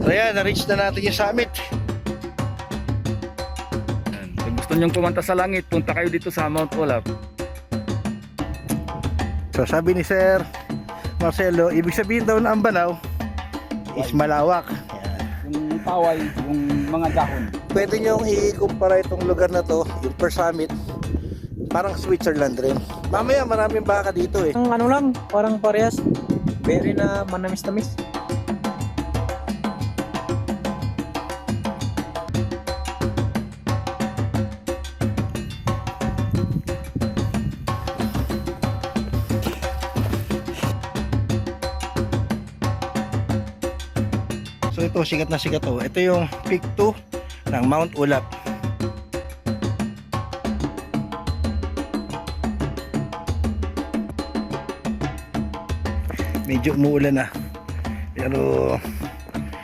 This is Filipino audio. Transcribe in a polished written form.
So yan, na-reach na natin yung summit. Kung gusto nyong pumunta sa langit, punta kayo dito sa Mount Olaf. So sabi ni Sir Marcelo, ibig sabihin daw na ang Banaw is malawak. Yan. Yung paway, yung mga dahon. Pwede nyo i-kumpara itong lugar na to, yung per summit, parang Switzerland rin. Mamaya maraming baka dito eh. Ang ano lang, parang parehas. Very na manamis-tamis. So ito, sikat na sikat to. Ito yung peak 2 ng Mount Ulap. Medyo umuulan na. Pero